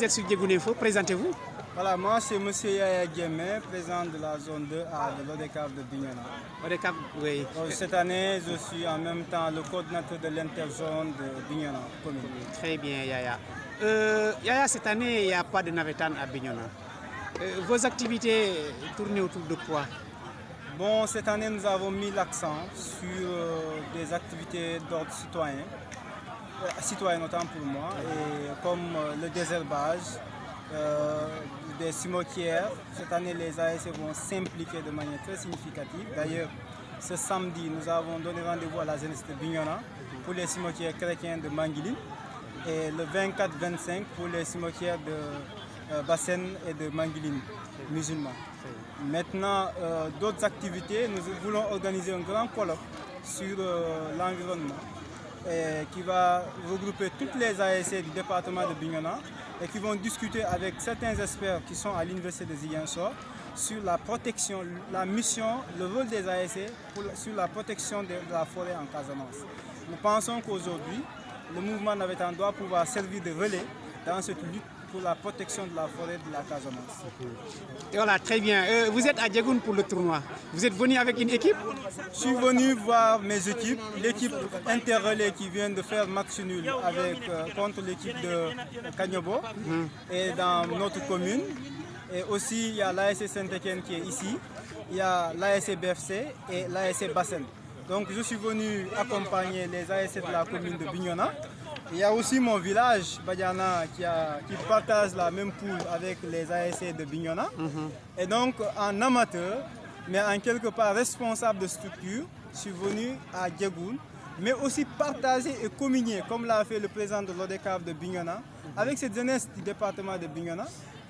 vous êtes sur Diegoune Info, présentez-vous. Voilà, moi c'est M. Yaya Djemé, président de la zone 2A de l'ODCAV de Bignona. ODCAV, oui. Cette année, je suis en même temps le coordinateur de l'interzone de Bignona commune. Très bien, Yaya. Yaya, cette année, il n'y a pas de navétane à Bignona. Vos activités tournent autour de quoi? Bon, cette année, nous avons mis l'accent sur des activités d'ordre citoyen notamment pour moi, et comme le désherbage, des cimetières. Cette année, les ASC vont s'impliquer de manière très significative. D'ailleurs, ce samedi, nous avons donné rendez-vous à la jeunesse de Bignona pour les cimetières chrétiens de Manguiline et le 24-25 pour les cimetières de Bassène et de Manguiline musulmans. Maintenant, d'autres activités, nous voulons organiser un grand colloque sur l'environnement qui va regrouper toutes les ASC du département de Bignona et qui vont discuter avec certains experts qui sont à l'université de Ziguinchor sur la protection, la mission, le rôle des ASC sur la protection de la forêt en Casamance. Nous pensons qu'aujourd'hui, le mouvement navétane doit pouvoir servir de relais dans cette lutte pour la protection de la forêt de la Casamance. Et voilà, très bien. Vous êtes à Diegoune pour le tournoi. Vous êtes venu avec une équipe? Je suis venu voir mes équipes, l'équipe interrelais qui vient de faire match nul contre l'équipe de Kagnobo et dans notre commune. Et aussi, il y a l'ASC Saint-Étienne qui est ici, il y a l'ASC BFC et l'ASC Bassène. Donc je suis venu accompagner les ASC de la commune de Bignona. Il y a aussi mon village, Badiana, qui partage la même poule avec les ASC de Bignona. Et donc, en amateur, mais en quelque part responsable de structure, je suis venu à Diegoune, mais aussi partager et communier, comme l'a fait le président de l'ODCAV de Bignona, avec cette jeunesse du département de Bignona.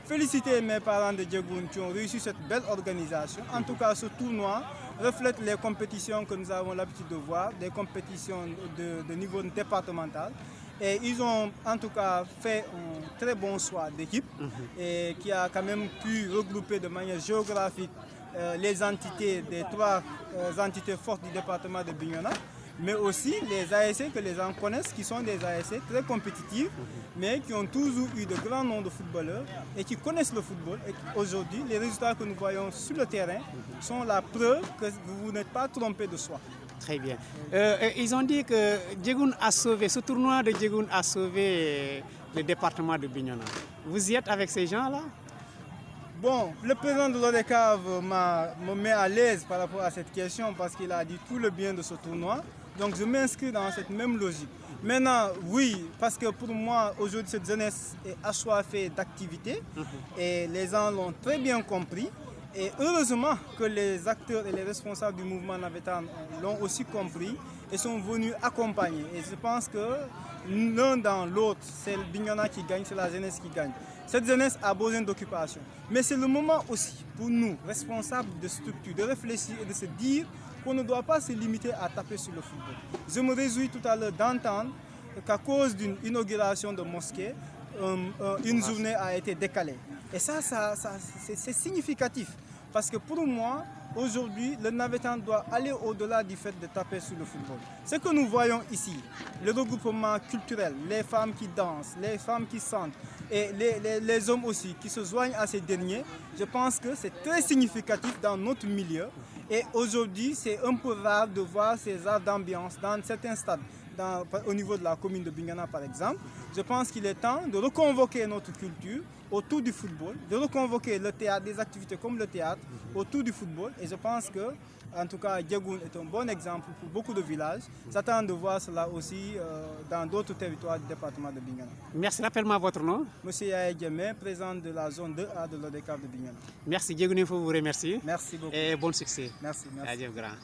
Féliciter mes parents de Diegoune qui ont réussi cette belle organisation. En tout cas, ce tournoi reflète les compétitions que nous avons l'habitude de voir, des compétitions de niveau départemental. Et ils ont en tout cas fait un très bon choix d'équipe et qui a quand même pu regrouper de manière géographique les entités des trois entités fortes du département de Bignona, mais aussi les ASC que les gens connaissent, qui sont des ASC très compétitifs, mais qui ont toujours eu de grands noms de footballeurs et qui connaissent le football. Et aujourd'hui, les résultats que nous voyons sur le terrain sont la preuve que vous n'êtes pas trompé de soi. Très bien. Ils ont dit que Diegoune a sauvé, ce tournoi de Diegoune a sauvé le département de Bignona. Vous y êtes avec ces gens-là? Bon, le président de l'ODCAV me met à l'aise par rapport à cette question parce qu'il a dit tout le bien de ce tournoi. Donc je m'inscris dans cette même logique. Maintenant, oui, parce que pour moi, aujourd'hui, cette jeunesse est assoiffée d'activité et les gens l'ont très bien compris. Et heureusement que les acteurs et les responsables du mouvement navétane l'ont aussi compris et sont venus accompagner. Et je pense que l'un dans l'autre, c'est le Bignona qui gagne, c'est la jeunesse qui gagne. Cette jeunesse a besoin d'occupation. Mais c'est le moment aussi pour nous, responsables de structure, de réfléchir et de se dire qu'on ne doit pas se limiter à taper sur le football. Je me réjouis tout à l'heure d'entendre qu'à cause d'une inauguration de mosquée, une journée a été décalée. Et ça c'est significatif. Parce que pour moi, aujourd'hui, le navétane doit aller au-delà du fait de taper sur le football. Ce que nous voyons ici, le regroupement culturel, les femmes qui dansent, les femmes qui chantent et les hommes aussi qui se joignent à ces derniers, je pense que c'est très significatif dans notre milieu. Et aujourd'hui, c'est un peu rare de voir ces arts d'ambiance dans certains stades. Au niveau de la commune de Bignona par exemple, je pense qu'il est temps de reconvoquer notre culture autour du football, de reconvoquer le théâtre, des activités comme le théâtre autour du football. Et je pense que, en tout cas, Diegoune est un bon exemple pour beaucoup de villages. J'attends de voir cela aussi dans d'autres territoires du département de Bignona. Merci, rappelle-moi votre nom. Monsieur Yaya Djemé, président de la zone 2A de l'ODCAV de Bignona. Merci, Diegoune Info vous remercie. Merci beaucoup. Et bon succès. Merci. Adieu, grand.